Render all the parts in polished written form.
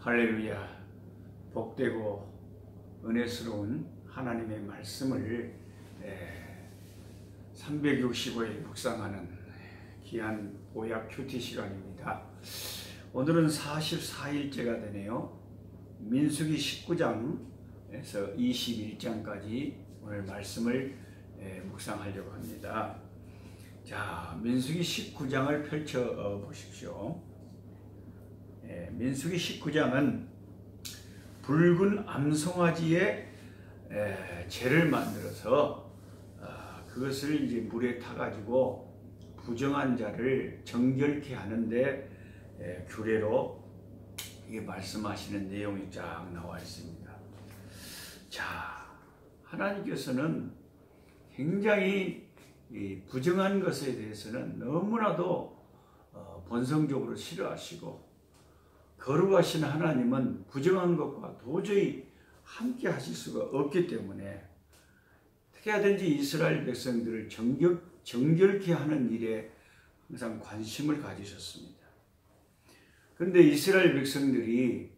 할렐루야. 복되고 은혜스러운 하나님의 말씀을 365일 묵상하는 귀한 보약 큐티 시간입니다. 오늘은 44일째가 되네요. 민수기 19장에서 21장까지 오늘 말씀을 묵상하려고 합니다. 자, 민수기 19장을 펼쳐 보십시오. 민수기 19장은 붉은 암송아지의 재를 만들어서 그것을 이제 물에 타가지고 부정한 자를 정결케 하는데 규례로 이게 말씀하시는 내용이 쫙 나와 있습니다. 자, 하나님께서는 굉장히 이 부정한 것에 대해서는 너무나도 본성적으로 싫어하시고, 거룩하신 하나님은 부정한 것과 도저히 함께 하실 수가 없기 때문에 어떻게 하든지 이스라엘 백성들을 정결케 하는 일에 항상 관심을 가지셨습니다. 그런데 이스라엘 백성들이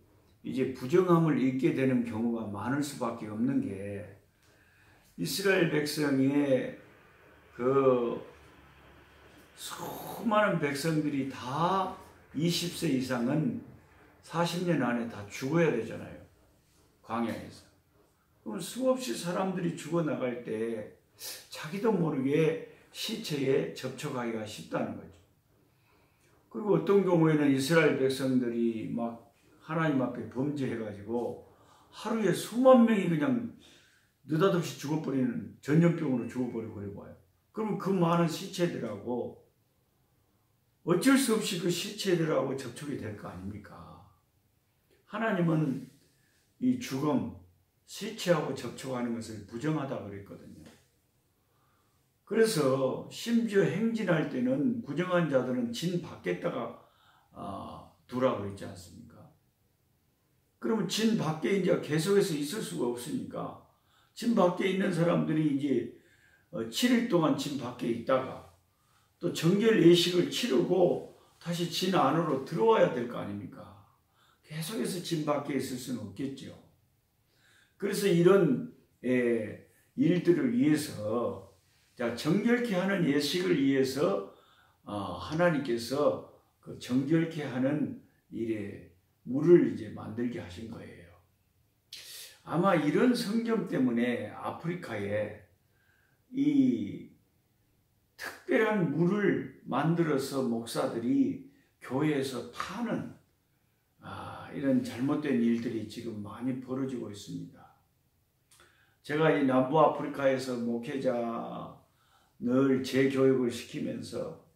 이제 부정함을 잊게 되는 경우가 많을 수밖에 없는 게, 이스라엘 백성의 그 수많은 백성들이 다 20세 이상은 40년 안에 다 죽어야 되잖아요. 광야에서. 그럼 수없이 사람들이 죽어나갈 때 자기도 모르게 시체에 접촉하기가 쉽다는 거죠. 그리고 어떤 경우에는 이스라엘 백성들이 막 하나님 앞에 범죄해가지고 하루에 수만 명이 그냥 느닷없이 죽어버리는, 전염병으로 죽어버리고 그래 봐요. 그러면 그 많은 시체들하고 어쩔 수 없이 그 시체들하고 접촉이 될 거 아닙니까? 하나님은 이 죽음, 시체하고 접촉하는 것을 부정하다 그랬거든요. 그래서 심지어 행진할 때는 부정한 자들은 진 밖에다가 두라고 했지 않습니까? 그러면 진 밖에 이제 계속해서 있을 수가 없으니까 진 밖에 있는 사람들이 이제 7일 동안 진 밖에 있다가 또 정결 예식을 치르고 다시 진 안으로 들어와야 될 거 아닙니까? 계속해서 진 밖에 있을 수는 없겠죠. 그래서 이런 일들을 위해서, 정결케 하는 예식을 위해서 하나님께서 그 정결케 하는 일에 물을 이제 만들게 하신 거예요. 아마 이런 성경 때문에 아프리카에 이 특별한 물을 만들어서 목사들이 교회에서 파는 이런 잘못된 일들이 지금 많이 벌어지고 있습니다. 제가 이 남부 아프리카에서 목회자 늘 재교육을 시키면서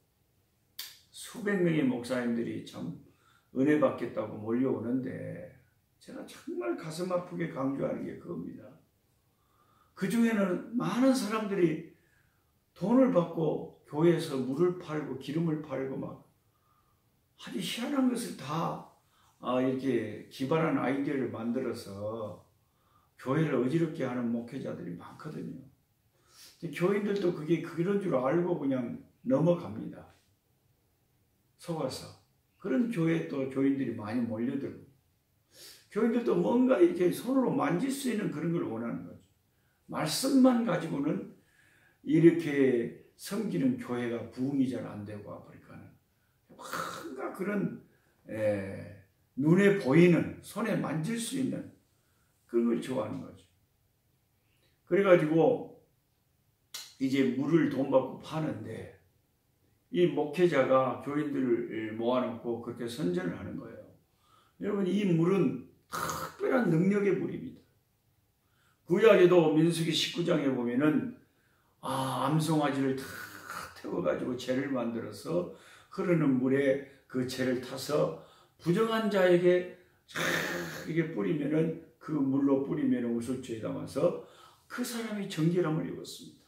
수백 명의 목사님들이 참 은혜 받겠다고 몰려오는데, 제가 정말 가슴 아프게 강조하는 게 그겁니다. 그 중에는 많은 사람들이 돈을 받고 교회에서 물을 팔고 기름을 팔고 막 아주 희한한 것을 다 이렇게 기발한 아이디어를 만들어서 교회를 어지럽게 하는 목회자들이 많거든요. 교인들도 그게 그런 줄 알고 그냥 넘어갑니다. 속아서. 그런 교회에 또 교인들이 많이 몰려들고, 교인들도 뭔가 이렇게 손으로 만질 수 있는 그런 걸 원하는 거죠. 말씀만 가지고는 이렇게 섬기는 교회가 부흥이 잘 안 되고, 아프리카는 뭔가 그런 눈에 보이는, 손에 만질 수 있는 그런 걸 좋아하는 거죠. 그래가지고 이제 물을 돈 받고 파는데, 이 목회자가 교인들을 모아놓고 그렇게 선전을 하는 거예요. 여러분, 이 물은 특별한 능력의 물입니다. 구약에도 민수기 19장에 보면은 암송아지를 다 태워가지고 재를 만들어서 흐르는 물에 그 재를 타서 부정한 자에게 이게 뿌리면은, 그 물로 뿌리면은 우슬초에 담아서 그 사람이 정결함을 입었습니다.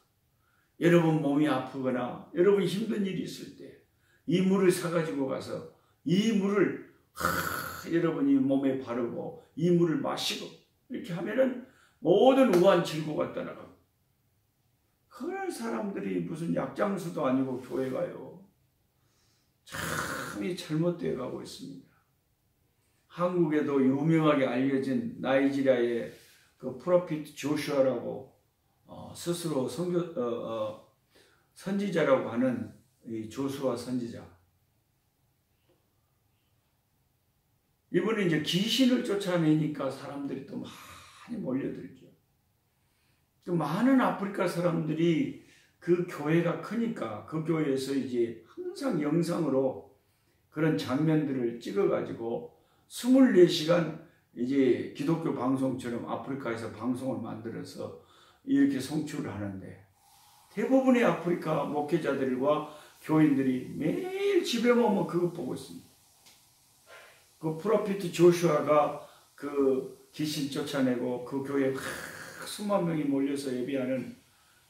여러분 몸이 아프거나 여러분 힘든 일이 있을 때 이 물을 사가지고 가서 이 물을 여러분이 몸에 바르고 이 물을 마시고 이렇게 하면은 모든 우한 질고가 떠나가고, 그런 사람들이 무슨 약장수도 아니고 교회 가요. 참 잘못되어 가고 있습니다. 한국에도 유명하게 알려진 나이지리아의 그 프로핏 조슈아라고 스스로 선지자라고 하는 이 조수아 선지자. 이번에 이제 귀신을 쫓아내니까 사람들이 또 많이 몰려들죠. 또 많은 아프리카 사람들이 그 교회가 크니까 그 교회에서 이제 항상 영상으로 그런 장면들을 찍어가지고 24시간 이제 기독교 방송처럼 아프리카에서 방송을 만들어서 이렇게 송출을 하는데 대부분의 아프리카 목회자들과 교인들이 매일 집에 오면 그거 보고 있습니다. 그 프로피트 조슈아가 그 귀신 쫓아내고 그 교회에 수만 명이 몰려서 예배하는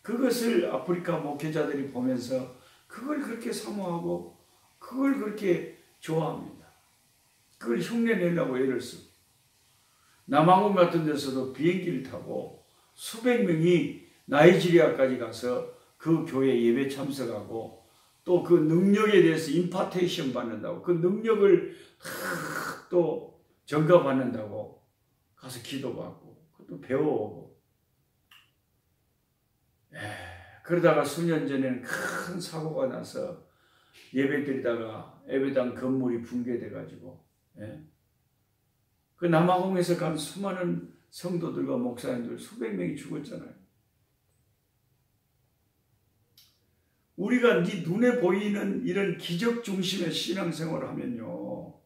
그것을 아프리카 목회자들이 보면서 그걸 그렇게 사모하고 그걸 그렇게 좋아합니다. 그걸 흉내내려고 애를 쓰고 남아공 같은 데서도 비행기를 타고 수백 명이 나이지리아까지 가서 그 교회 예배 참석하고 또 그 능력에 대해서 임파테이션 받는다고 그 능력을 또 전가받는다고 가서 기도받고 또 배워오고 그러다가 수년 전에는 큰 사고가 나서 예배드리다가 예배당 건물이 붕괴돼 가지고 그 남아공에서 간 수많은 성도들과 목사님들 수백 명이 죽었잖아요. 우리가 네 눈에 보이는 이런 기적 중심의 신앙생활을 하면요.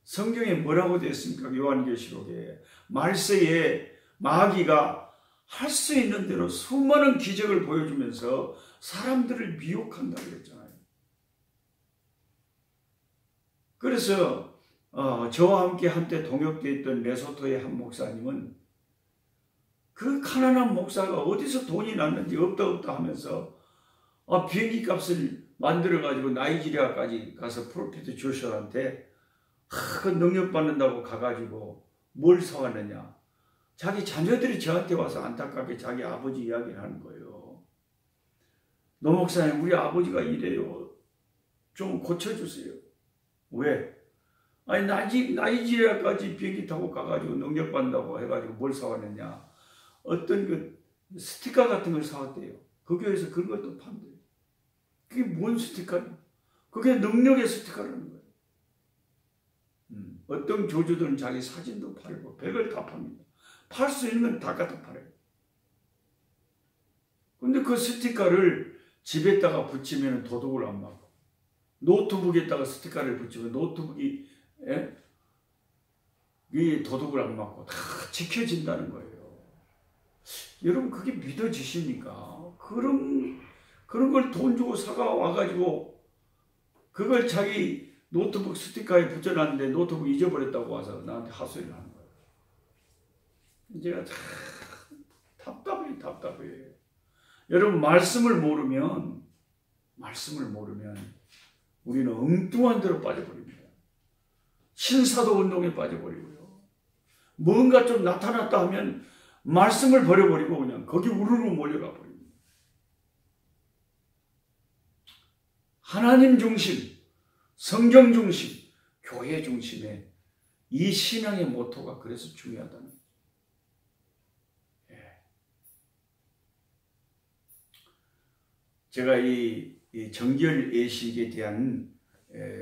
성경에 뭐라고 되어 있습니까? 요한계시록에 말세에 마귀가 할 수 있는 대로 수많은 기적을 보여주면서 사람들을 미혹한다고 그랬잖아요. 그래서 저와 함께 한때 동역되어 있던 레소토의 한 목사님은 그 가난한 목사가 어디서 돈이 났는지 없다 하면서 비행기 값을 만들어가지고 나이지리아까지 가서 프로피트 조슈아한테 그 능력받는다고 가가지고 뭘 사왔느냐. 자기 자녀들이 저한테 와서 안타깝게 자기 아버지 이야기를 하는 거예요. 노 목사님 우리 아버지가 이래요. 좀 고쳐주세요. 왜? 아니 나이지리아까지 비행기 타고 가가지고 능력받는다고 해가지고 뭘 사왔느냐. 어떤 그 스티커 같은 걸 사왔대요. 그 교회에서 그런 것도 판대요. 그게 뭔 스티커냐? 그게 능력의 스티커라는 거예요. 어떤 교주들은 자기 사진도 팔고 백을 다 팝니다. 팔 수 있는 건 다 갖다 팔아요. 근데 그 스티커를 집에다가 붙이면 도둑을 안 막고 노트북에다가 스티커를 붙이면 노트북이 이 도둑을 안 막고 다 지켜진다는 거예요. 여러분 그게 믿어지십니까? 그런 걸 돈 주고 사가 와가지고 그걸 자기 노트북 스티커에 붙여놨는데 노트북 잊어버렸다고 와서 나한테 하소연을 하는 거예요. 제가 답답해. 여러분 말씀을 모르면 우리는 엉뚱한 데로 빠져버립니다. 신사도 운동에 빠져버리고요. 뭔가 좀 나타났다 하면 말씀을 버려버리고 그냥 거기 우르르 몰려가 버립니다. 하나님 중심, 성경 중심, 교회 중심의 이 신앙의 모토가 그래서 중요하다는 거예요. 제가 이 정결 예식에 대한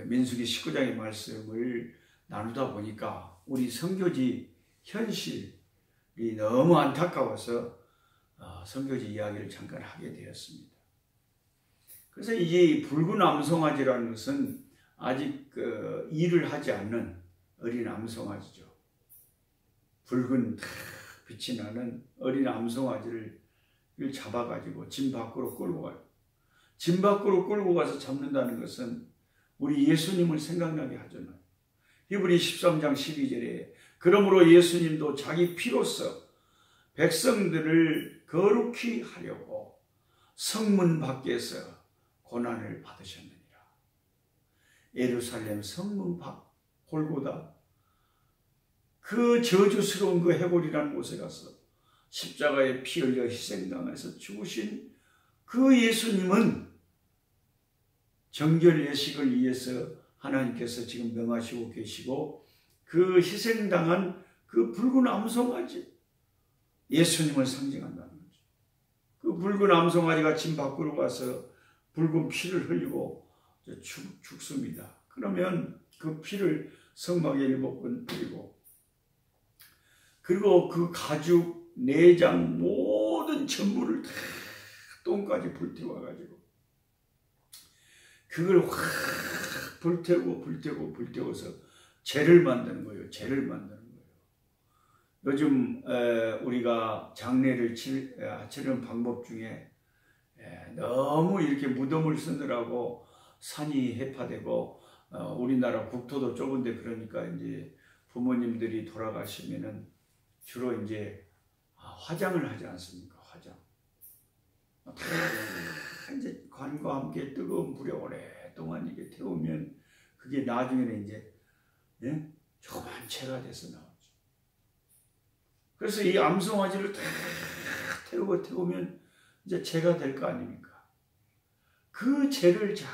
민수기 19장의 말씀을 나누다 보니까 우리 선교지 현실이 너무 안타까워서 선교지 이야기를 잠깐 하게 되었습니다. 그래서 이제 붉은 암송아지라는 것은 아직 일을 하지 않는 어린 암송아지죠. 붉은 빛이 나는 어린 암송아지를 잡아가지고 진 밖으로 끌고 가요. 진 밖으로 끌고 가서 잡는다는 것은 우리 예수님을 생각나게 하잖아요. 히브리 13장 12절에 그러므로 예수님도 자기 피로써 백성들을 거룩히 하려고 성문 밖에서 고난을 받으셨느니라. 예루살렘 성문 밖 골고다 그 저주스러운 그 해골이라는 곳에 가서 십자가에 피 흘려 희생당해서 죽으신 그 예수님은 정결 예식을 위해서 하나님께서 지금 명하시고 계시고 그 희생당한 그 붉은 암송아지, 예수님을 상징한다는 거죠. 그 붉은 암송아지가 진 밖으로 가서 붉은 피를 흘리고 죽습니다. 그러면 그 피를 성막에 7번 뿌리고, 그리고 그 가죽, 내장 모든 전부를 다 똥까지 불태워가지고 그걸 확 불태워서 재를 만드는 거예요. 재를 만드는 거예요. 요즘 우리가 장례를 치르는 방법 중에 너무 이렇게 무덤을 쓰느라고 산이 해파되고 우리나라 국토도 좁은데, 그러니까 이제 부모님들이 돌아가시면은 주로 이제 화장을 하지 않습니까? 화장. 다 이제 관과 함께 뜨거운 불에 오랫동안 이게 태우면 그게 나중에는 이제 조그만 채가 돼서 나오죠. 그래서 이 암송아지를 다 태우면 이제 채가 될 거 아닙니까? 그 채를 잘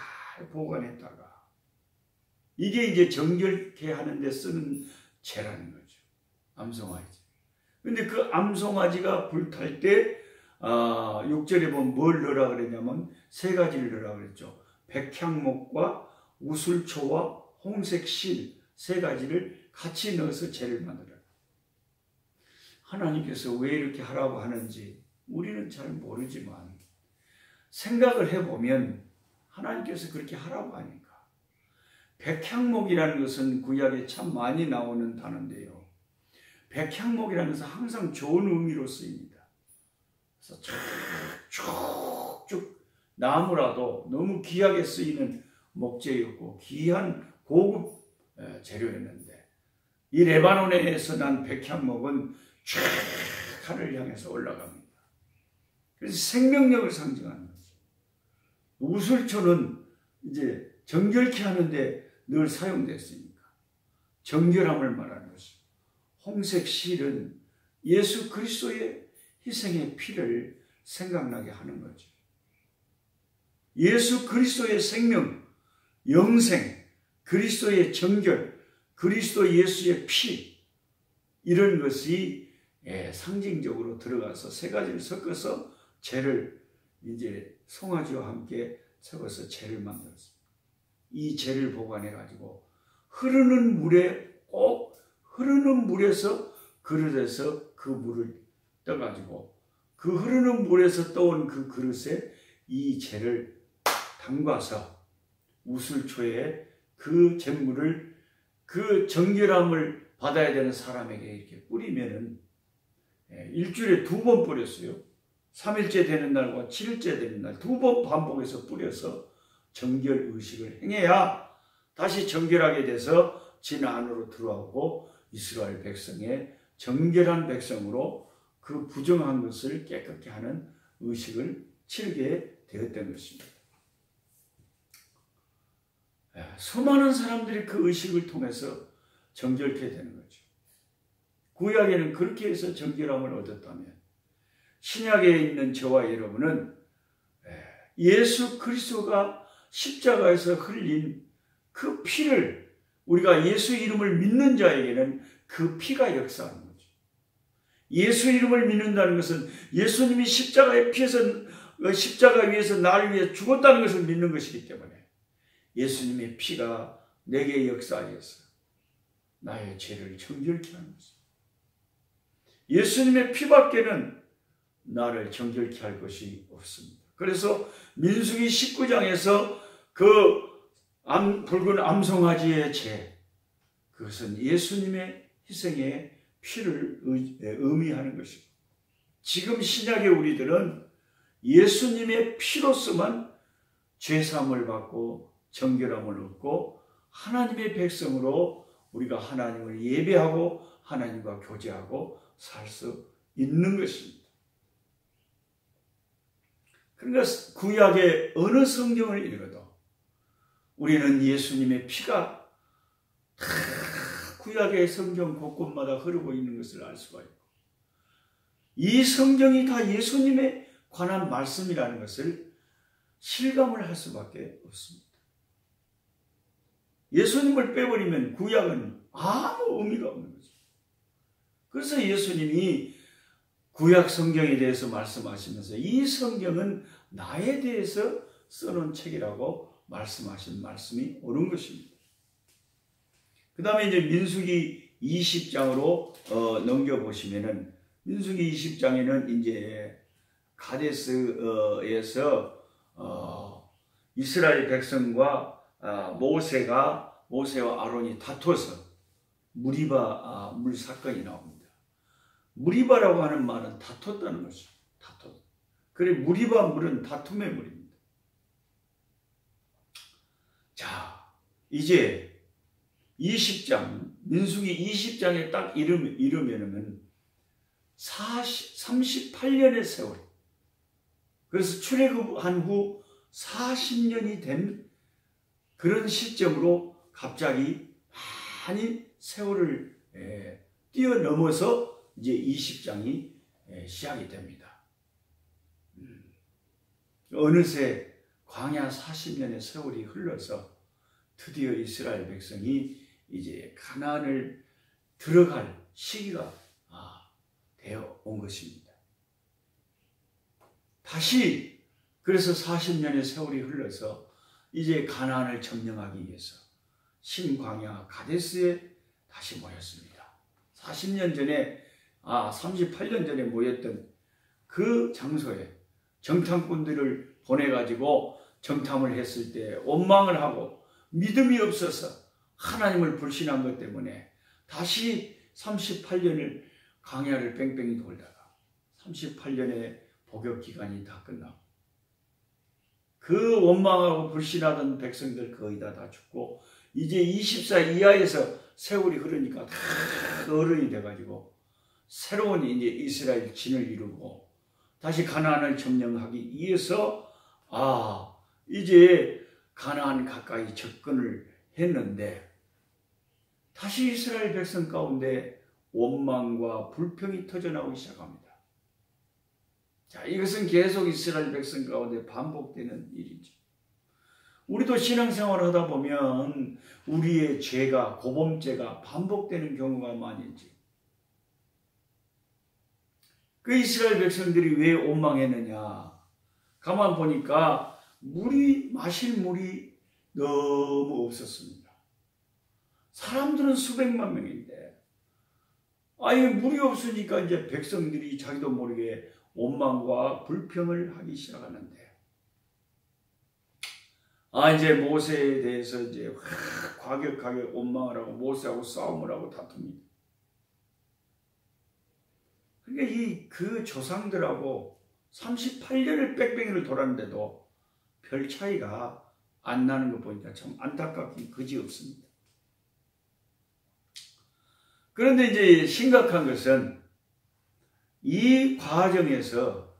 보관했다가 이게 이제 정결케 하는 데 쓰는 채라는 거죠. 암송아지. 근데 그 암송아지가 불탈 때 6절에 보면 뭘 넣으라 그랬냐면 3가지를 넣으라 그랬죠. 백향목과 우슬초와 홍색 실 3가지를 같이 넣어서 재를 만들어라. 하나님께서 왜 이렇게 하라고 하는지 우리는 잘 모르지만 생각을 해보면 하나님께서 그렇게 하라고 하니까. 백향목이라는 것은 구약에 참 많이 나오는 단어인데요. 백향목이라는 것은 항상 좋은 의미로 쓰입니다. 그래서 쭉쭉 나무라도 너무 귀하게 쓰이는 목재였고 귀한 고급 재료였는데, 이 레바논에서 난 백향목은 쭉 하늘을 향해서 올라갑니다. 그래서 생명력을 상징하는 거죠. 우슬초는 이제 정결케 하는데 늘 사용됐으니까 정결함을 말하는 것이죠. 홍색 실은 예수 그리스도의 희생의 피를 생각나게 하는 거죠. 예수 그리스도의 생명, 영생, 그리스도의 정결, 그리스도 예수의 피, 이런 것이 상징적으로 들어가서 3가지를 섞어서 재를 이제 송아지와 함께 섞어서 재를 만들었습니다. 이 재를 보관해 가지고 흐르는 물에서 그릇에서 그 물을 떠가지고 그 흐르는 물에서 떠온 그 그릇에 이 재를 담가서 우슬초에 그 잿물을 그 정결함을 받아야 되는 사람에게 이렇게 뿌리면은 일주일에 2번 뿌렸어요. 3일째 되는 날과 7일째 되는 날 2번 반복해서 뿌려서 정결 의식을 행해야 다시 정결하게 돼서 진 안으로 들어오고 이스라엘 백성의 정결한 백성으로 그 부정한 것을 깨끗게 하는 의식을 치르게 되었던 것입니다. 수많은 사람들이 그 의식을 통해서 정결케 되는 거죠. 구약에는 그렇게 해서 정결함을 얻었다면 신약에 있는 저와 여러분은 예수 그리스도가 십자가에서 흘린 그 피를, 우리가 예수 이름을 믿는 자에게는 그 피가 역사하는 거죠. 예수 이름을 믿는다는 것은 예수님이 십자가 위에서 나를 위해 죽었다는 것을 믿는 것이기 때문에 예수님의 피가 내게 역사하여서 나의 죄를 정결케 하는 것입니다. 예수님의 피밖에는 나를 정결케 할 것이 없습니다. 그래서 민수기 19장에서 그 붉은 암송아지의 죄, 그것은 예수님의 희생의 피를 의미하는 것입니다. 지금 신약의 우리들은 예수님의 피로서만 죄사함을 받고 정결함을 얻고 하나님의 백성으로 우리가 하나님을 예배하고 하나님과 교제하고 살 수 있는 것입니다. 그러니까 구약의 어느 성경을 읽어도 우리는 예수님의 피가 다 구약의 성경 곳곳마다 흐르고 있는 것을 알 수가 있고, 이 성경이 다 예수님에 관한 말씀이라는 것을 실감을 할 수밖에 없습니다. 예수님을 빼버리면 구약은 아무 의미가 없는 거죠. 그래서 예수님이 구약 성경에 대해서 말씀하시면서 이 성경은 나에 대해서 써놓은 책이라고 말씀하신 말씀이 옳은 것입니다. 그 다음에 이제 민수기 20장으로 넘겨보시면은 민수기 20장에는 이제 가데스에서 이스라엘 백성과 모세와 아론이 다투어서 무리바 물 사건이 나옵니다. 무리바라고 하는 말은 다퉜다는 것이죠. 그래 무리바 물은 다툼의 물입니다. 자, 이제 20장 민수기 20장에 딱 이르면은 38년의 세월. 그래서 출애굽한 후 40년이 된 그런 시점으로 갑자기 많이 세월을 뛰어넘어서 이제 20장이 시작이 됩니다. 어느새 광야 40년의 세월이 흘러서 드디어 이스라엘 백성이 이제 가나안을 들어갈 시기가 되어 온 것입니다. 다시 그래서 40년의 세월이 흘러서 이제 가나안을 점령하기 위해서 신광야 가데스에 다시 모였습니다. 40년 전에 38년 전에 모였던 그 장소에 정탐꾼들을 보내가지고 정탐을 했을 때 원망을 하고 믿음이 없어서 하나님을 불신한 것 때문에 다시 38년을 광야를 뺑뺑이 돌다가 38년의 복역기간이 다 끝나고 그 원망하고 불신하던 백성들 거의 다 죽고 이제 20살 이하에서 세월이 흐르니까 다 어른이 돼가지고 새로운 이제 이스라엘 진을 이루고 다시 가나안을 점령하기 위해서 이제 가나안 가까이 접근을 했는데 다시 이스라엘 백성 가운데 원망과 불평이 터져나오기 시작합니다. 자, 이것은 계속 이스라엘 백성 가운데 반복되는 일이죠. 우리도 신앙생활을 하다 보면 우리의 죄가 고범죄가 반복되는 경우가 많이 있지. 그 이스라엘 백성들이 왜 원망했느냐? 가만 보니까 마실 물이 너무 없었습니다. 사람들은 수백만 명인데 물이 없으니까 이제 백성들이 자기도 모르게 원망과 불평을 하기 시작하는데 이제 모세에 대해서 이제 과격하게 원망을 하고 모세하고 싸움을 하고 다툽니다. 그러니까 그 조상들하고 38년을 빽뺑이를 돌았는데도 별 차이가 안 나는 거 보니까 참 안타깝긴 그지없습니다. 그런데 이제 심각한 것은 이 과정에서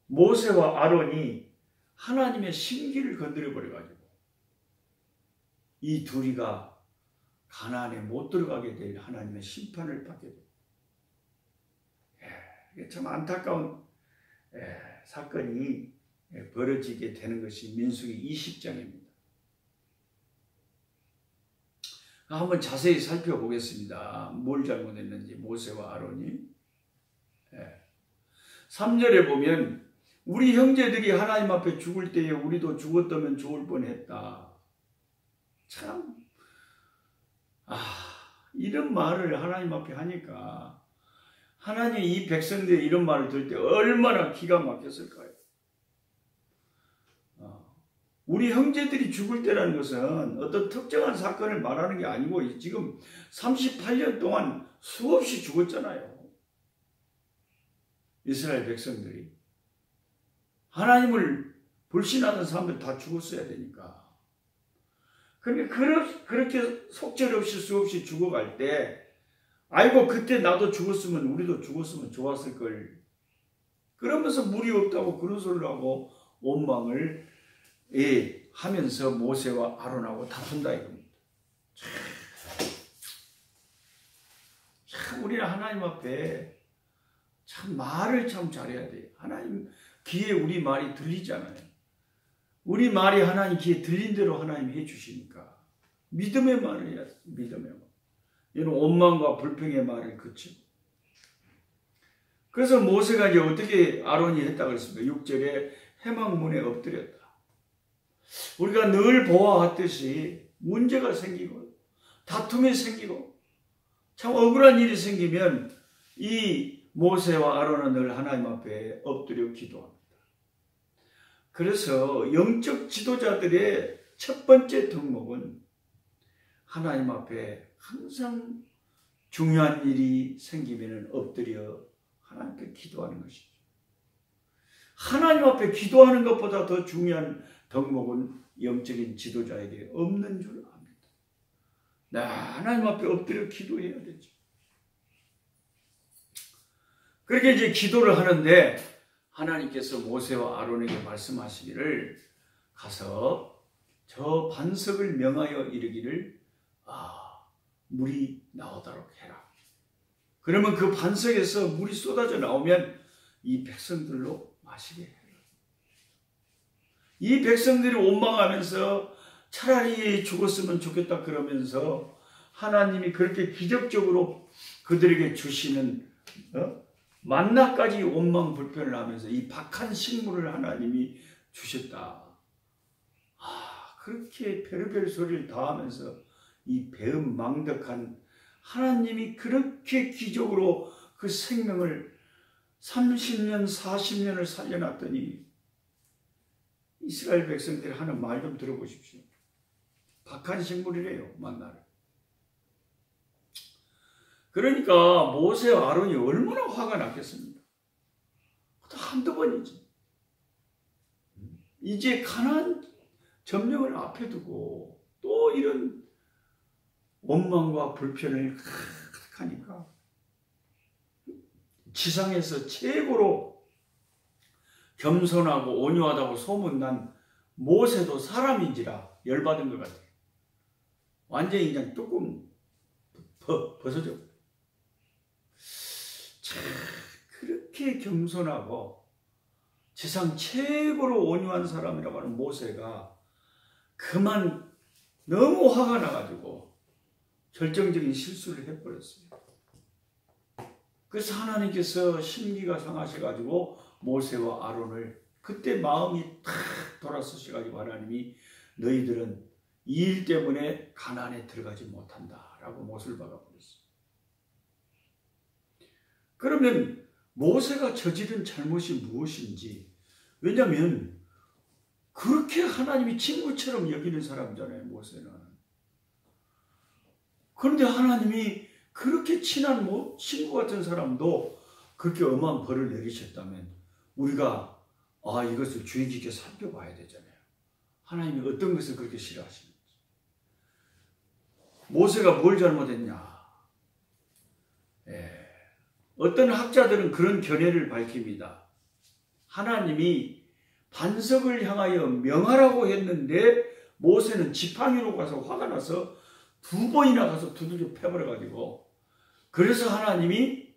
모세와 아론이 하나님의 심기를 건드려 버려가지고 이 둘이가 가나안에 못 들어가게 될 하나님의 심판을 받게 됩니다. 이게 참 안타까운 사건이 벌어지게 되는 것이 민수기 20장입니다. 한번 자세히 살펴보겠습니다. 뭘 잘못했는지 모세와 아론이. 3절에 보면 우리 형제들이 하나님 앞에 죽을 때에 우리도 죽었다면 좋을 뻔했다. 참 이런 말을 하나님 앞에 하니까 하나님 이 백성들이 이런 말을 들을 때 얼마나 기가 막혔을까요? 우리 형제들이 죽을 때라는 것은 어떤 특정한 사건을 말하는 게 아니고 지금 38년 동안 수없이 죽었잖아요. 이스라엘 백성들이. 하나님을 불신하는 사람들 다 죽었어야 되니까. 그러니까 그렇게 속절없이 수없이 죽어갈 때 그때 나도 죽었으면 우리도 죽었으면 좋았을 걸. 그러면서 물이 없다고 그런 소리를 하고 원망을 하면서 모세와 아론하고 다툰다 이겁니다. 참 우리는 하나님 앞에 참 말을 참 잘해야 돼요. 하나님 귀에 우리 말이 들리잖아요. 우리 말이 하나님 귀에 들린 대로 하나님 해주시니까 믿음의 말을 해야 돼. 믿음의 말. 이는 원망과 불평의 말을 그치고. 그래서 모세가 이제 어떻게 아론이 했다고 했습니까? 6절에 회막문에 엎드렸다. 우리가 늘 보아왔듯이 문제가 생기고 다툼이 생기고 참 억울한 일이 생기면 이 모세와 아론은 늘 하나님 앞에 엎드려 기도합니다. 그래서 영적 지도자들의 첫 번째 덕목은 하나님 앞에 항상 중요한 일이 생기면 엎드려 하나님께 기도하는 것이죠. 하나님 앞에 기도하는 것보다 더 중요한 덕목은 영적인 지도자에게 없는 줄 압니다. 나 하나님 앞에 엎드려 기도해야 되죠. 그렇게 이제 기도를 하는데 하나님께서 모세와 아론에게 말씀하시기를 가서 저 반석을 명하여 이르기를 물이 나오도록 해라. 그러면 그 반석에서 물이 쏟아져 나오면 이 백성들로 마시게 해라. 이 백성들이 원망하면서 차라리 죽었으면 좋겠다 그러면서 하나님이 그렇게 기적적으로 그들에게 주시는 만나까지 원망 불편을 하면서 이 박한 식물을 하나님이 주셨다. 그렇게 별별 소리를 다 하면서 이 배은망덕한 하나님이 그렇게 기적으로 그 생명을 30년 40년을 살려놨더니 이스라엘 백성들이 하는 말 좀 들어보십시오. 박한 식물이래요. 만나를. 그러니까 모세와 아론이 얼마나 화가 났겠습니까? 한두 번이지. 이제 가나안 점령을 앞에 두고 또 이런 원망과 불편을 하니까 지상에서 최고로 겸손하고 온유하다고 소문난 모세도 사람인지라 열받은 것 같아요. 완전히 그냥 조금 벗어져. 그렇게 겸손하고 지상 최고로 온유한 사람이라고 하는 모세가 그만 너무 화가 나가지고 결정적인 실수를 해버렸어요. 그래서 하나님께서 심기가 상하셔가지고 모세와 아론을 그때 마음이 탁 돌아서셔가지고 하나님이 너희들은 이 일 때문에 가나안에 들어가지 못한다 라고 못을 박아버렸어요. 그러면 모세가 저지른 잘못이 무엇인지, 왜냐하면 그렇게 하나님이 친구처럼 여기는 사람이잖아요, 모세는. 그런데 하나님이 그렇게 친한 친구 같은 사람도 그렇게 엄한 벌을 내리셨다면 우리가 이것을 주의 깊게 살펴봐야 되잖아요. 하나님이 어떤 것을 그렇게 싫어하시는지. 모세가 뭘 잘못했냐. 어떤 학자들은 그런 견해를 밝힙니다. 하나님이 반석을 향하여 명하라고 했는데 모세는 지팡이로 가서 화가 나서 2번이나 가서 두들겨 패버려가지고, 그래서 하나님이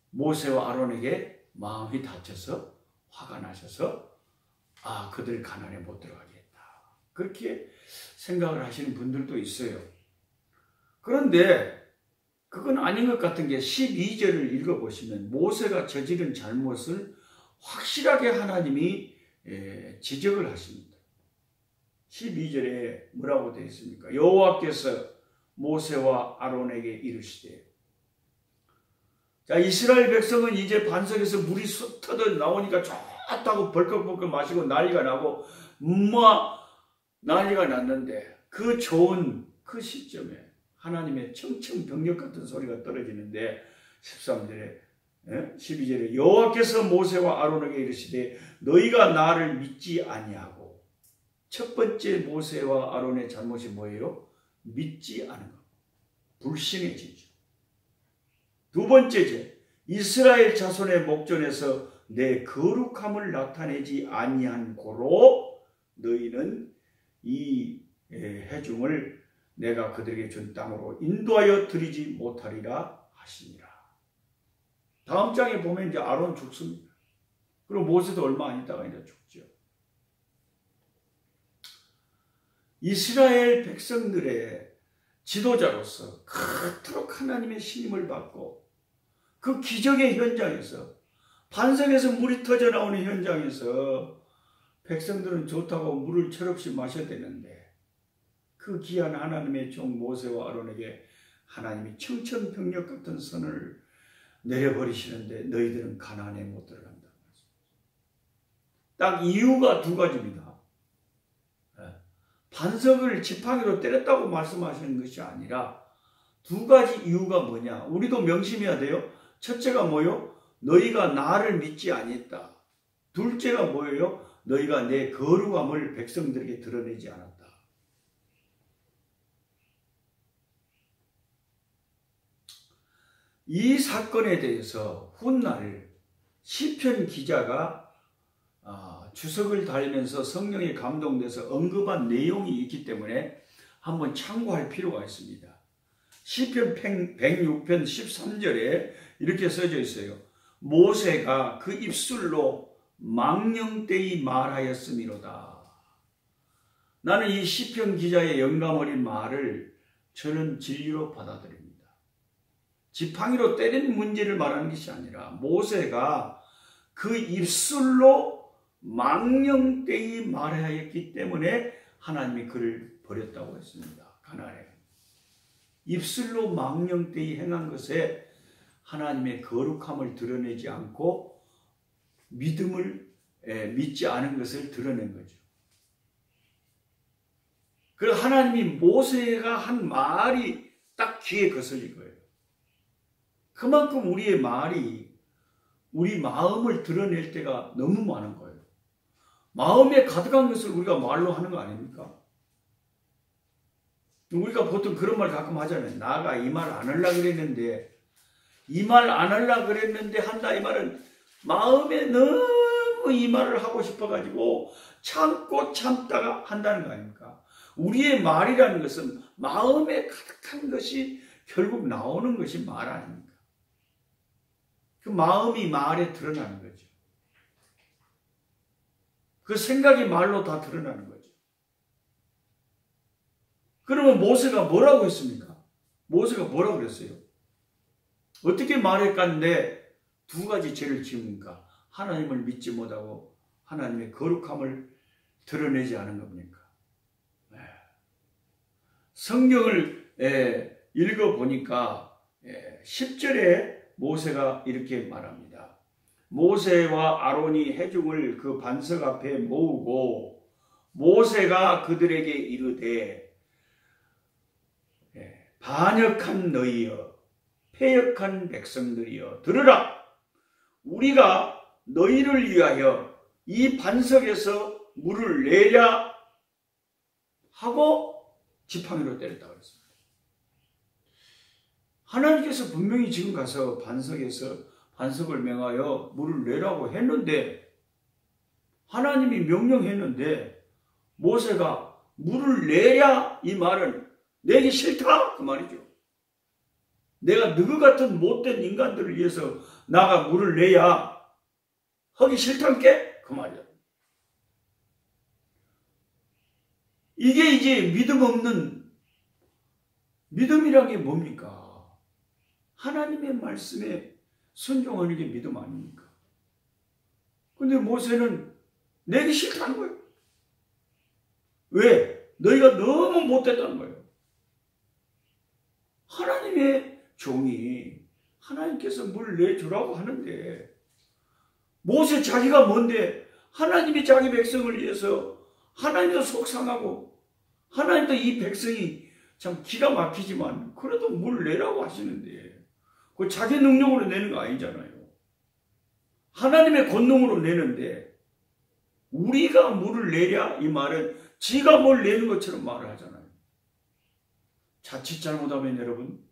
모세와 아론에게 마음이 다쳐서 화가 나셔서 그들 가나안에 못 들어가게 했다. 그렇게 생각을 하시는 분들도 있어요. 그런데 그건 아닌 것 같은 게 12절을 읽어보시면 모세가 저지른 잘못을 확실하게 하나님이 지적을 하십니다. 12절에 뭐라고 되어 있습니까? 여호와께서 모세와 아론에게 이르시되, 자, 이스라엘 백성은 이제 반석에서 물이 터져 나오니까 좋다고 벌컥벌컥 마시고 난리가 나고 난리가 났는데, 그 좋은 그 시점에 하나님의 청청병력 같은 소리가 떨어지는데 13절에 12절에 여호와께서 모세와 아론에게 이르시되 너희가 나를 믿지 아니하고, 첫 번째 모세와 아론의 잘못이 뭐예요? 믿지 않은 것, 불신해지죠. 두 번째 죄, 이스라엘 자손의 목전에서 내 거룩함을 나타내지 아니한 고로 너희는 이 회중을 내가 그들에게 준 땅으로 인도하여 드리지 못하리라 하시니라. 다음 장에 보면 이제 아론 죽습니다. 그리고 모세도 얼마 안 있다가 이제 죽죠. 이스라엘 백성들의 지도자로서 그토록 하나님의 신임을 받고 그 기적의 현장에서 반석에서 물이 터져 나오는 현장에서 백성들은 좋다고 물을 철없이 마셔야 되는데 그 귀한 하나님의 종 모세와 아론에게 하나님이 청천벽력 같은 선을 내려버리시는데 너희들은 가나안에 못 들어간다. 딱 이유가 두 가지입니다. 반석을 지팡이로 때렸다고 말씀하시는 것이 아니라 두 가지 이유가 뭐냐? 우리도 명심해야 돼요. 첫째가 뭐요? 너희가 나를 믿지 아니했다. 둘째가 뭐예요? 너희가 내 거룩함을 백성들에게 드러내지 않았다. 이 사건에 대해서 훗날 시편 기자가 주석을 달면서 성령에 감동돼서 언급한 내용이 있기 때문에 한번 참고할 필요가 있습니다. 시편 106편 13절에 이렇게 써져 있어요. 모세가 그 입술로 망령되이 말하였음이로다. 나는 이 시편 기자의 영감 어린 말을 저는 진리로 받아들입니다. 지팡이로 때린 문제를 말하는 것이 아니라 모세가 그 입술로 망령되이 말하였기 때문에 하나님이 그를 버렸다고 했습니다. 가나안에. 입술로 망령되이 행한 것에 하나님의 거룩함을 드러내지 않고 믿음을 믿지 않은 것을 드러낸 거죠. 그래서 하나님이 모세가 한 말이 딱 귀에 거슬린 거예요. 그만큼 우리의 말이 우리 마음을 드러낼 때가 너무 많은 거예요. 마음에 가득한 것을 우리가 말로 하는 거 아닙니까? 우리가 보통 그런 말 가끔 하잖아요. 나가 이 말 안 하려고 그랬는데 이 말 안 하려고 그랬는데 한다. 이 말은 마음에 너무 이 말을 하고 싶어가지고 참고 참다가 한다는 거 아닙니까? 우리의 말이라는 것은 마음에 가득한 것이 결국 나오는 것이 말 아닙니까? 그 마음이 말에 드러나는 거죠. 그 생각이 말로 다 드러나는 거죠. 그러면 모세가 뭐라고 했습니까? 모세가 뭐라고 그랬어요? 어떻게 말했건데 두 가지 죄를 지으니까 하나님을 믿지 못하고 하나님의 거룩함을 드러내지 않은 겁니까? 성경을 읽어보니까 10절에 모세가 이렇게 말합니다. 모세와 아론이 회중을 그 반석 앞에 모으고 모세가 그들에게 이르되 반역한 너희여 패역한 백성들이여 들으라. 우리가 너희를 위하여 이 반석에서 물을 내랴 하고 지팡이로 때렸다고 했습니다. 하나님께서 분명히 지금 가서 반석을 명하여 물을 내라고 했는데 하나님이 명령했는데 모세가 물을 내랴 이 말은 내기 싫다 그 말이죠. 내가 너희 같은 못된 인간들을 위해서 나가 물을 내야 하기 싫단께 그 말이야. 이게 이제 믿음 없는 믿음이란 게 뭡니까? 하나님의 말씀에 순종하는 게 믿음 아닙니까? 근데 모세는 내기 싫다는 거예요. 왜? 너희가 너무 못됐다는 거예요. 하나님의 종이 하나님께서 물을 내주라고 하는데 모세 자기가 뭔데 하나님이 자기 백성을 위해서 하나님도 속상하고 하나님도 이 백성이 참 기가 막히지만 그래도 물을 내라고 하시는데 그 자기 능력으로 내는 거 아니잖아요. 하나님의 권능으로 내는데 우리가 물을 내랴 이 말은 지가 뭘 내는 것처럼 말을 하잖아요. 자칫 잘못하면 여러분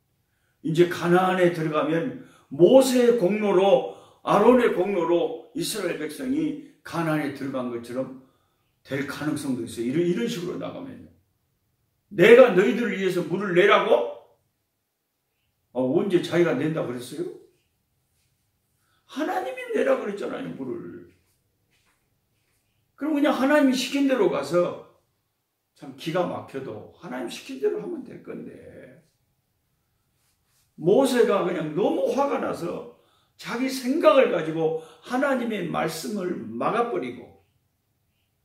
이제 가나안에 들어가면 모세의 공로로 아론의 공로로 이스라엘 백성이 가나안에 들어간 것처럼 될 가능성도 있어요. 이런 식으로 나가면요. 내가 너희들을 위해서 물을 내라고? 언제 자기가 낸다 그랬어요? 하나님이 내라 그랬잖아요, 물을. 그럼 그냥 하나님이 시킨 대로 가서 참 기가 막혀도 하나님 시킨 대로 하면 될 건데, 모세가 그냥 너무 화가 나서 자기 생각을 가지고 하나님의 말씀을 막아버리고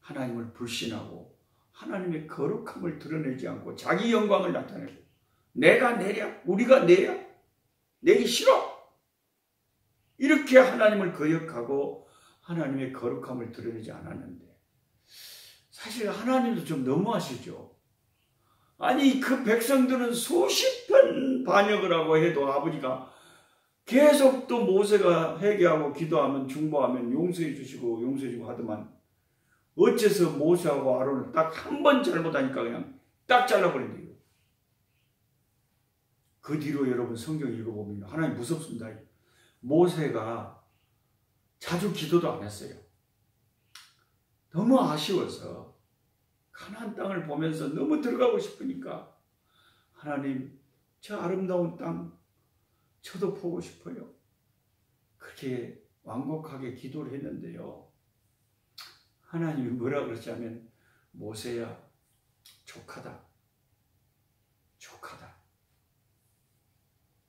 하나님을 불신하고 하나님의 거룩함을 드러내지 않고 자기 영광을 나타내고, 내가 내랴? 우리가 내랴? 내기 싫어! 이렇게 하나님을 거역하고 하나님의 거룩함을 드러내지 않았는데, 사실 하나님도 좀 너무하시죠. 아니 그 백성들은 수십 번 반역을 하고 해도 아버지가 계속 또 모세가 회개하고 기도하면 중보하면 용서해 주시고 하더만, 어째서 모세하고 아론을 딱 한 번 잘못하니까 그냥 딱 잘라버린대요. 그 뒤로 여러분 성경 읽어보면 하나님 무섭습니다. 모세가 자주 기도도 안 했어요. 너무 아쉬워서 가나안 땅을 보면서 너무 들어가고 싶으니까, 하나님 저 아름다운 땅 저도 보고 싶어요. 그렇게 완곡하게 기도를 했는데요, 하나님이 뭐라 그러자면, 모세야 족하다.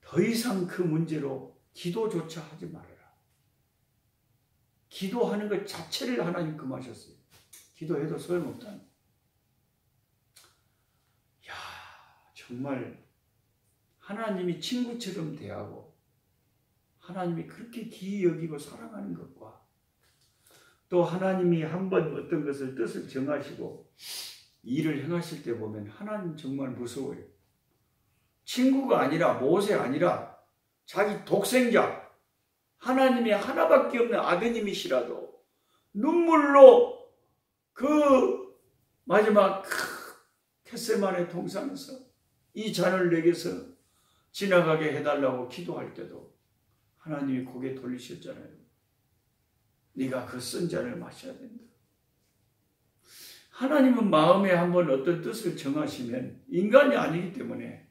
더 이상 그 문제로 기도조차 하지 말아라. 기도하는 것 자체를 하나님 금하셨어요. 기도해도 소용없다. 야, 정말 하나님이 친구처럼 대하고 하나님이 그렇게 귀히 여기고 사랑하는 것과, 또 하나님이 한번 어떤 것을 뜻을 정하시고 일을 행하실 때 보면 하나님 정말 무서워요. 친구가 아니라, 모세 아니라 자기 독생자 하나님이 하나밖에 없는 아드님이시라도 눈물로 그 마지막 겟세마네 동산에서 이 잔을 내게서 지나가게 해달라고 기도할 때도 하나님이 고개 돌리셨잖아요. 네가 그 쓴 잔을 마셔야 된다. 하나님은 마음에 한번 어떤 뜻을 정하시면 인간이 아니기 때문에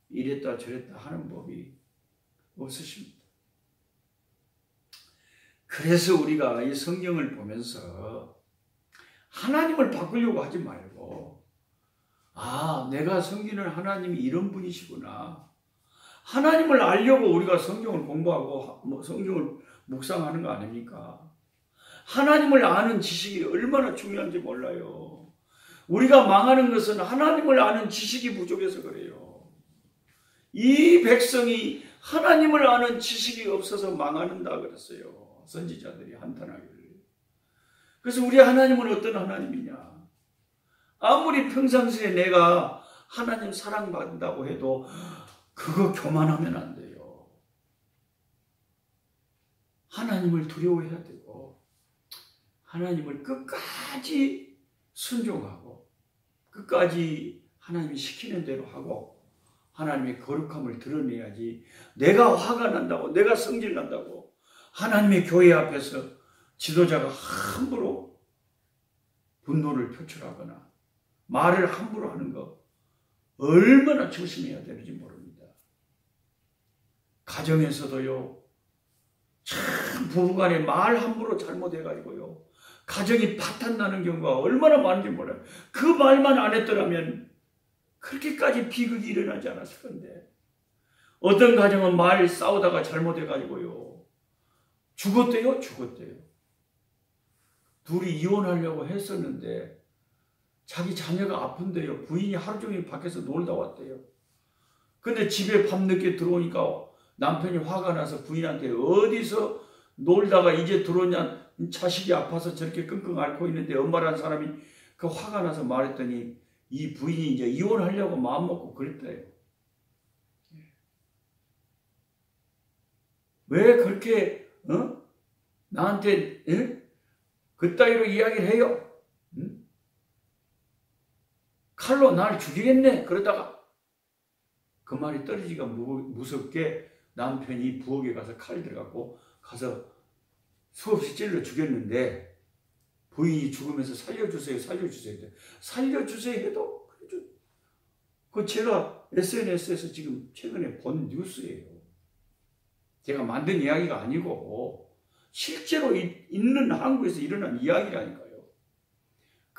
이랬다 저랬다 하는 법이 없으십니다. 그래서 우리가 이 성경을 보면서 하나님을 바꾸려고 하지 말고, 아, 내가 섬기는 하나님이 이런 분이시구나. 하나님을 알려고 우리가 성경을 공부하고 성경을 묵상하는 거 아닙니까? 하나님을 아는 지식이 얼마나 중요한지 몰라요. 우리가 망하는 것은 하나님을 아는 지식이 부족해서 그래요. 이 백성이 하나님을 아는 지식이 없어서 망하는다 그랬어요. 선지자들이 한탄하기를. 그래서 우리 하나님은 어떤 하나님이냐? 아무리 평상시에 내가 하나님 사랑받는다고 해도 그거 교만하면 안 돼요. 하나님을 두려워해야 되고, 하나님을 끝까지 순종하고, 끝까지 하나님이 시키는 대로 하고, 하나님의 거룩함을 드러내야지. 내가 화가 난다고, 내가 성질 난다고 하나님의 교회 앞에서 지도자가 함부로 분노를 표출하거나 말을 함부로 하는 거 얼마나 조심해야 되는지 모릅니다. 가정에서도요, 참 부부간에 말 함부로 잘못해가지고요, 가정이 파탄나는 경우가 얼마나 많은지 몰라요. 그 말만 안 했더라면 그렇게까지 비극이 일어나지 않았을 건데, 어떤 가정은 말 싸우다가 잘못해가지고요 죽었대요. 둘이 이혼하려고 했었는데 자기 자녀가 아픈데요, 부인이 하루 종일 밖에서 놀다 왔대요. 근데 집에 밤늦게 들어오니까 남편이 화가 나서 부인한테 어디서 놀다가 이제 들어오냐, 자식이 아파서 저렇게 끙끙 앓고 있는데 엄마라는 사람이 그 화가 나서 말했더니 이 부인이 이제 이혼하려고 마음먹고 그랬대요. 왜 그렇게 나한테 그따위로 이야기를 해요? 칼로 날 죽이겠네. 그러다가 그 말이 떨어지기가 무섭게 남편이 부엌에 가서 칼 들어갖고 가서 수없이 찔러 죽였는데, 부인이 죽으면서 살려주세요 해도 그 제가 SNS에서 지금 최근에 본 뉴스예요. 제가 만든 이야기가 아니고 실제로 있는 한국에서 일어난 이야기라니까요.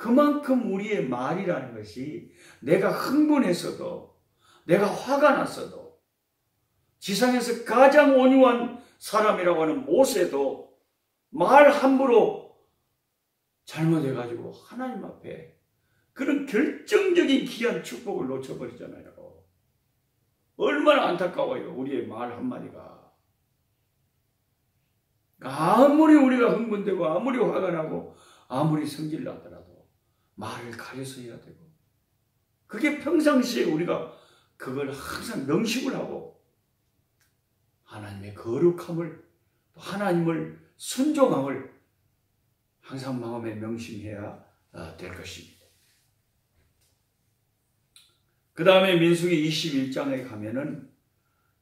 그만큼 우리의 말이라는 것이 내가 흥분했어도, 내가 화가 났어도, 지상에서 가장 온유한 사람이라고 하는 모세도 말 함부로 잘못해가지고 하나님 앞에 그런 결정적인 귀한 축복을 놓쳐버리잖아요. 얼마나 안타까워요, 우리의 말 한마디가. 아무리 우리가 흥분되고 아무리 화가 나고 아무리 성질 나더라도 말을 가려서 해야 되고, 그게 평상시에 우리가 그걸 항상 명심을 하고 하나님의 거룩함을, 또 하나님을 순종함을 항상 마음에 명심해야 될 것입니다. 그 다음에 민수기 21장에 가면은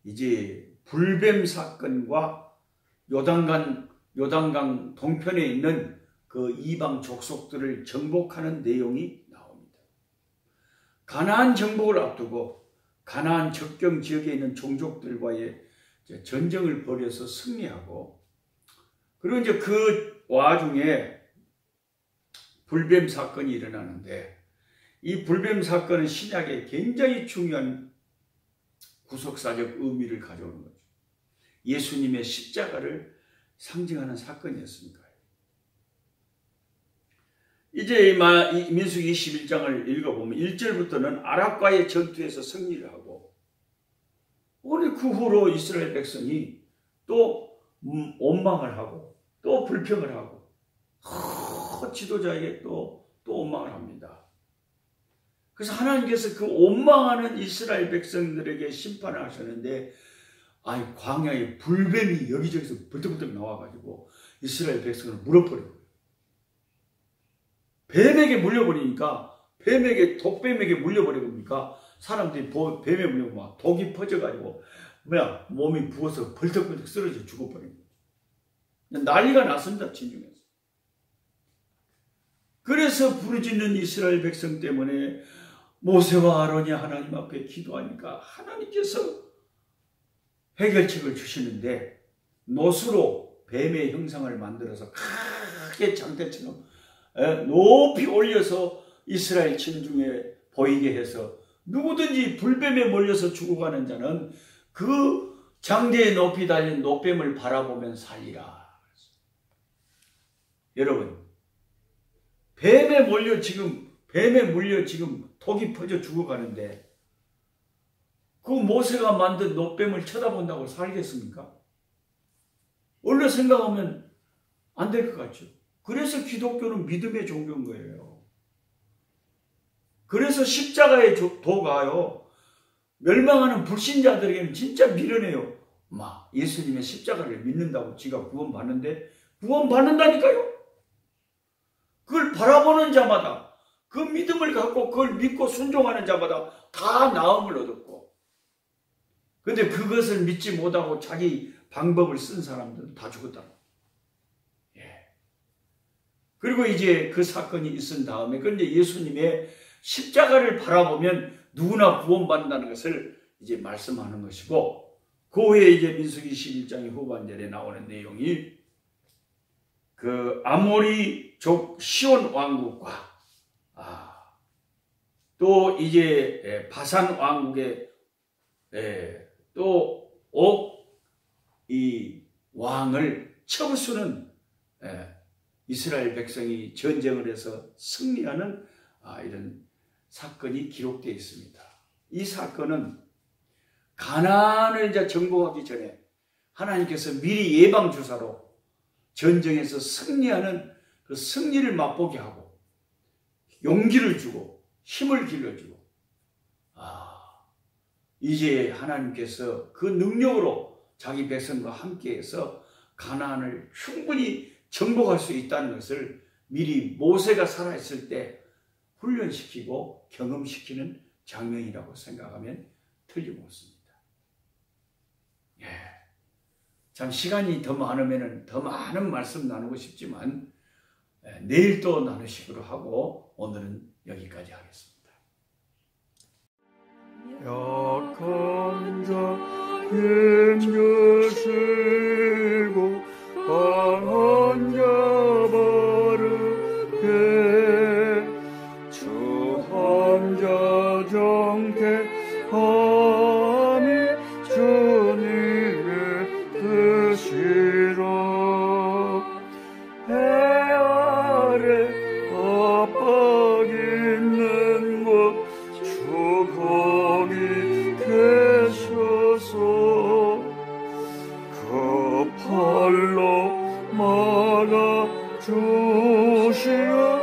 이제 불뱀 사건과 요단강 동편에 있는 그 이방 족속들을 정복하는 내용이 나옵니다. 가나안 정복을 앞두고 가나안 접경 지역에 있는 종족들과의 전쟁을 벌여서 승리하고, 그리고 이제 그 와중에 불뱀 사건이 일어나는데, 이 불뱀 사건은 신약에 굉장히 중요한 구속사적 의미를 가져오는 거죠. 예수님의 십자가를 상징하는 사건이었으니까요. 이제 민수기 21장을 읽어보면 1절부터는 아랍과의 전투에서 승리를 하고, 오늘 그 후로 이스라엘 백성이 또 원망을 하고 또 불평을 하고 지도자에게 또 원망을 합니다. 그래서 하나님께서 그 원망하는 이스라엘 백성들에게 심판을 하셨는데, 광야에 불뱀이 여기저기서 벌떡벌떡 나와가지고 이스라엘 백성을 물어버려요. 뱀에게 물려버리니까, 독뱀에게 물려버리니까 사람들이 뱀에 물리고 막 독이 퍼져가지고 몸이 부어서 벌떡벌떡 쓰러져 죽어버린 거예요. 난리가 났습니다, 진중에서. 그래서 부르짖는 이스라엘 백성 때문에 모세와 아론이 하나님 앞에 기도하니까 하나님께서 해결책을 주시는데, 노수로 뱀의 형상을 만들어서 크게 장대처럼 높이 올려서 이스라엘 진중에 보이게 해서 누구든지 불뱀에 몰려서 죽어가는 자는 그 장대에 높이 달린 노뱀을 바라보면 살리라. 여러분, 뱀에 물려 지금 독이 퍼져 죽어가는데 그 모세가 만든 노뱀을 쳐다본다고 살겠습니까? 원래 생각하면 안 될 것 같죠. 그래서 기독교는 믿음의 종교인 거예요. 그래서 십자가의 도가요, 멸망하는 불신자들에게는 진짜 미련해요. 예수님의 십자가를 믿는다고 지가 구원받는데, 구원받는다니까요. 그걸 바라보는 자마다, 그 믿음을 갖고 그걸 믿고 순종하는 자마다 다 나음을 얻었고, 근데 그것을 믿지 못하고 자기 방법을 쓴 사람들은 다 죽었다. 그리고 이제 그 사건이 있은 다음에, 그런데 예수님의 십자가를 바라보면 누구나 구원받는다는 것을 이제 말씀하는 것이고, 그 후에 이제 민수기 11장의 후반절에 나오는 내용이 그 아모리족 시온 왕국과 또 이제 바산 왕국의 또 이 왕을 쳐부수는 이스라엘 백성이 전쟁을 해서 승리하는 이런 사건이 기록되어 있습니다. 이 사건은 가나안을 이제 정복하기 전에 하나님께서 미리 예방주사로 전쟁에서 승리하는 그 승리를 맛보게 하고 용기를 주고 힘을 길러주고, 이제 하나님께서 그 능력으로 자기 백성과 함께해서 가나안을 충분히 정복할 수 있다는 것을 미리 모세가 살아있을 때 훈련시키고 경험시키는 장면이라고 생각하면 틀림없습니다. 참 시간이 더 많으면 더 많은 말씀 나누고 싶지만 내일 또 나누시기로 하고 오늘은 여기까지 하겠습니다. 약한 자 힘주시고 강한 자 바르게 팔로 막아 주시오.